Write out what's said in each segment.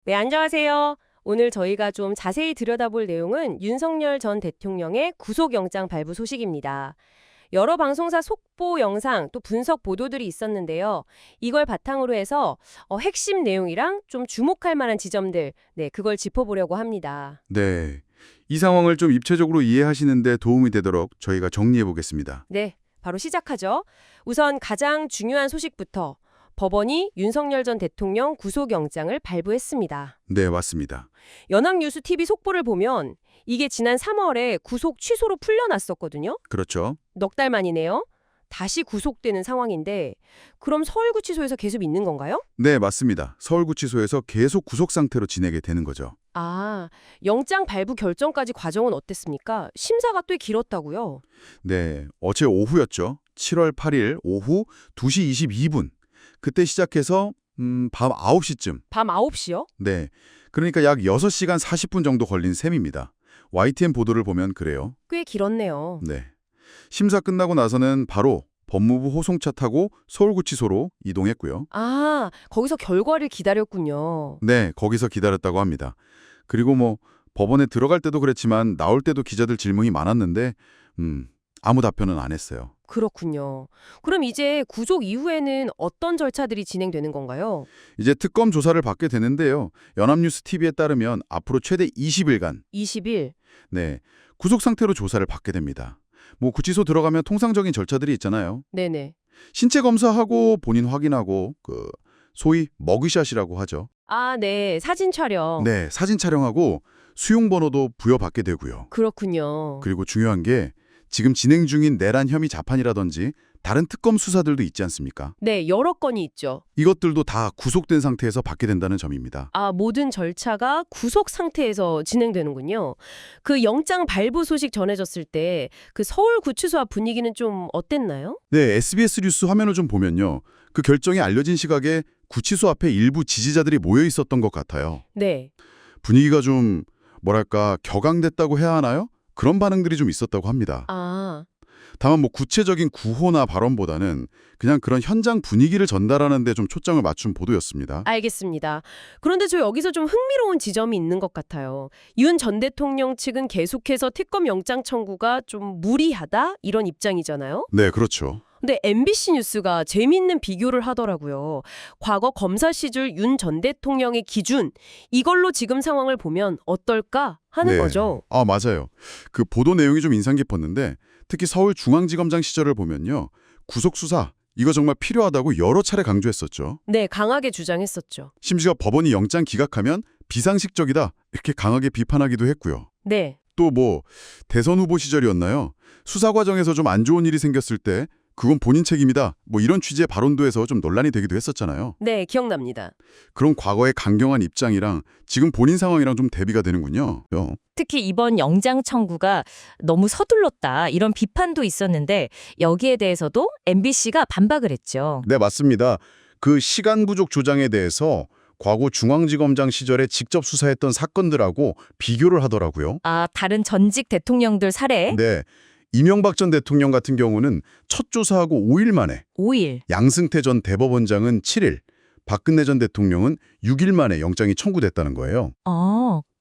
네, 안녕하세요. 오늘 저희가 좀 자세히 들여다볼 내용은 윤석열 전 대통령의 구속영장 발부 소식입니다. 여러 방송사 속보 영상 또 분석 보도들이 있었는데요. 이걸 바탕으로 해서 핵심 내용이랑 좀 주목할 만한 지점들, 네, 그걸 짚어보려고 합니다. 네. 이 상황을 좀 입체적으로 이해하시는 데 도움이 되도록 저희가 정리해 보겠습니다. 네, 바로 시작하죠. 우선 가장 중요한 소식부터 법원이 윤석열 전 대통령 구속영장을 발부했습니다. 네, 맞습니다. 연합뉴스 TV 속보를 보면 이게 지난 3월에 구속 취소로 풀려났었거든요. 그렇죠. 넉 달 만이네요. 다시 구속되는 상황인데 그럼 서울구치소에서 계속 있는 건가요? 네, 맞습니다. 서울구치소에서 계속 구속 상태로 지내게 되는 거죠. 아, 영장 발부 결정까지 과정은 어땠습니까? 심사가 꽤 길었다고요. 네, 어제 오후였죠. 7월 8일 오후 2시 22분. 그때 시작해서 밤 9시쯤. 밤 9시요? 네, 그러니까 약 6시간 40분 정도 걸린 셈입니다. YTN 보도를 보면 그래요. 꽤 길었네요. 네. 심사 끝나고 나서는 바로 법무부 호송차 타고 서울구치소로 이동했고요. 아, 거기서 결과를 기다렸군요. 네, 거기서 기다렸다고 합니다. 그리고 뭐 법원에 들어갈 때도 그랬지만 나올 때도 기자들 질문이 많았는데 아무 답변은 안 했어요. 그렇군요. 그럼 이제 구속 이후에는 어떤 절차들이 진행되는 건가요? 이제 특검 조사를 받게 되는데요. 연합뉴스 TV에 따르면 앞으로 최대 20일간 20일. 네, 구속 상태로 조사를 받게 됩니다. 뭐 구치소 들어가면 통상적인 절차들이 있잖아요. 네네. 신체 검사하고 본인 확인하고 소위 머그샷이라고 하죠. 아, 네. 사진 촬영. 네, 사진 촬영하고 수용 번호도 부여받게 되고요. 그렇군요. 그리고 중요한 게 지금 진행 중인 내란 혐의 자판이라든지 다른 특검 수사들도 있지 않습니까? 네, 여러 건이 있죠. 이것들도 다 구속된 상태에서 받게 된다는 점입니다. 아, 모든 절차가 구속 상태에서 진행되는군요. 그 영장 발부 소식 전해졌을 때 그 서울구치소 앞 분위기는 좀 어땠나요? 네, SBS 뉴스 화면을 좀 보면요. 그 결정이 알려진 시각에 구치소 앞에 일부 지지자들이 모여 있었던 것 같아요. 네. 분위기가 좀 뭐랄까 격앙됐다고 해야 하나요? 그런 반응들이 좀 있었다고 합니다. 아, 다만 뭐 구체적인 구호나 발언보다는 그냥 그런 현장 분위기를 전달하는 데 좀 초점을 맞춘 보도였습니다. 알겠습니다. 그런데 저 여기서 좀 흥미로운 지점이 있는 것 같아요. 윤 전 대통령 측은 계속해서 특검 영장 청구가 좀 무리하다? 이런 입장이잖아요. 네, 그렇죠. 근데 MBC 뉴스가 재미있는 비교를 하더라고요. 과거 검사 시절 윤 전 대통령의 기준, 이걸로 지금 상황을 보면 어떨까 하는 네. 거죠. 아, 맞아요. 그 보도 내용이 좀 인상 깊었는데 특히 서울중앙지검장 시절을 보면요. 구속수사, 이거 정말 필요하다고 여러 차례 강조했었죠. 네, 강하게 주장했었죠. 심지어 법원이 영장 기각하면 비상식적이다 이렇게 강하게 비판하기도 했고요. 네, 또 뭐 대선 후보 시절이었나요? 수사 과정에서 좀 안 좋은 일이 생겼을 때 그건 본인 책임이다. 뭐 이런 취지의 발언도 해서 좀 논란이 되기도 했었잖아요. 네, 기억납니다. 그런 과거의 강경한 입장이랑 지금 본인 상황이랑 좀 대비가 되는군요. 특히 이번 영장 청구가 너무 서둘렀다 이런 비판도 있었는데 여기에 대해서도 MBC가 반박을 했죠. 네, 맞습니다. 그 시간 부족 주장에 대해서 과거 중앙지검장 시절에 직접 수사했던 사건들하고 비교를 하더라고요. 아, 다른 전직 대통령들 사례 네, 이명박 전 대통령 같은 경우는 첫 조사하고 5일 만에, 5일. 양승태 전 대법원장은 7일, 박근혜 전 대통령은 6일 만에 영장이 청구됐다는 거예요.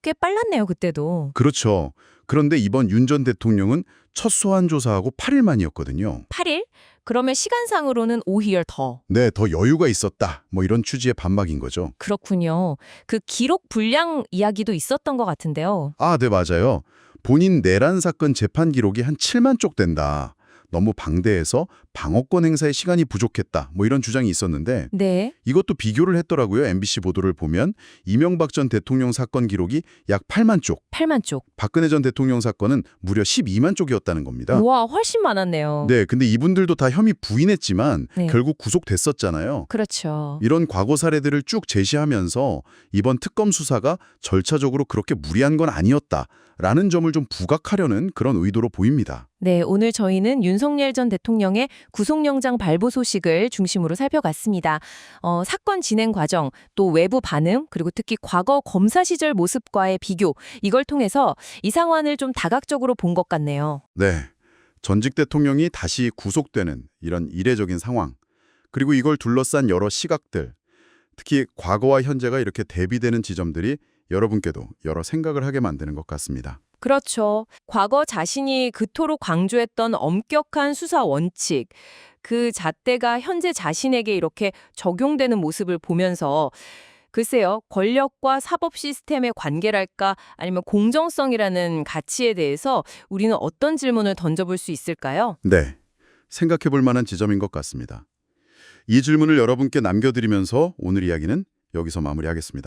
꽤 빨랐네요, 그때도. 그렇죠. 그런데 이번 윤 전 대통령은 첫 소환 조사하고 8일 만이었거든요. 8일? 그러면 시간상으로는 오히려 더. 네, 더 여유가 있었다. 뭐 이런 취지의 반박인 거죠. 그렇군요. 그 기록 불량 이야기도 있었던 것 같은데요. 아, 네, 맞아요. 본인 내란 사건 재판 기록이 한 7만 쪽 된다. 너무 방대해서 방어권 행사에 시간이 부족했다. 뭐 이런 주장이 있었는데 네. 이것도 비교를 했더라고요. MBC 보도를 보면 이명박 전 대통령 사건 기록이 약 8만 쪽, 8만 쪽. 박근혜 전 대통령 사건은 무려 12만 쪽이었다는 겁니다. 우와, 훨씬 많았네요. 네, 근데 이분들도 다 혐의 부인했지만 네. 결국 구속됐었잖아요. 그렇죠. 이런 과거 사례들을 쭉 제시하면서 이번 특검 수사가 절차적으로 그렇게 무리한 건 아니었다라는 점을 좀 부각하려는 그런 의도로 보입니다. 네, 오늘 저희는 윤석열 전 대통령의 구속영장 발부 소식을 중심으로 살펴봤습니다. 사건 진행 과정, 또 외부 반응, 그리고 특히 과거 검사 시절 모습과의 비교, 이걸 통해서 이 상황을 좀 다각적으로 본 것 같네요. 네, 전직 대통령이 다시 구속되는 이런 이례적인 상황, 그리고 이걸 둘러싼 여러 시각들, 특히 과거와 현재가 이렇게 대비되는 지점들이 여러분께도 여러 생각을 하게 만드는 것 같습니다. 그렇죠. 과거 자신이 그토록 강조했던 엄격한 수사 원칙, 그 잣대가 현재 자신에게 이렇게 적용되는 모습을 보면서 글쎄요, 권력과 사법 시스템의 관계랄까 아니면 공정성이라는 가치에 대해서 우리는 어떤 질문을 던져볼 수 있을까요? 네, 생각해 볼 만한 지점인 것 같습니다. 이 질문을 여러분께 남겨드리면서 오늘 이야기는 여기서 마무리하겠습니다.